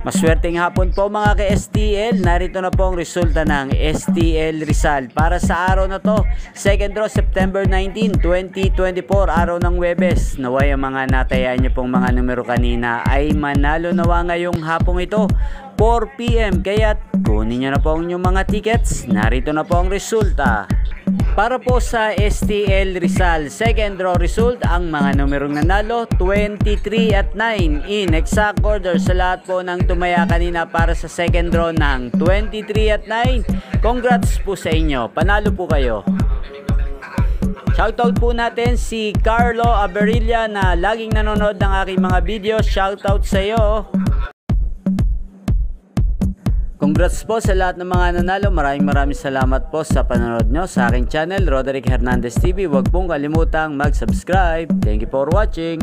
Maswerteng hapon po mga ka-STL. Narito na po ang resulta ng STL Rizal para sa araw na to, 2nd draw September 19, 2024, araw ng Huwebes. Naway ang mga natayaan nyo pong mga numero kanina ay manalo nawa ngayong hapong ito 4 PM. Kaya kunin nyo na po ang inyong mga tickets. Narito na po ang resulta. Para po sa STL Rizal, 2nd draw result, ang mga numerong nanalo 23 at 9 in exact order sa lahat po ng tumaya kanina para sa 2nd draw ng 23 at 9. Congrats po sa inyo, panalo po kayo. Shoutout po natin si Carlo Aberilla na laging nanonood ng aking mga video. Shoutout sa iyo. Congrats po sa lahat ng mga nanalo. Maraming salamat po sa panonood nyo sa aking channel, Roderick Hernandez TV. Huwag pong kalimutang mag-subscribe. Thank you for watching.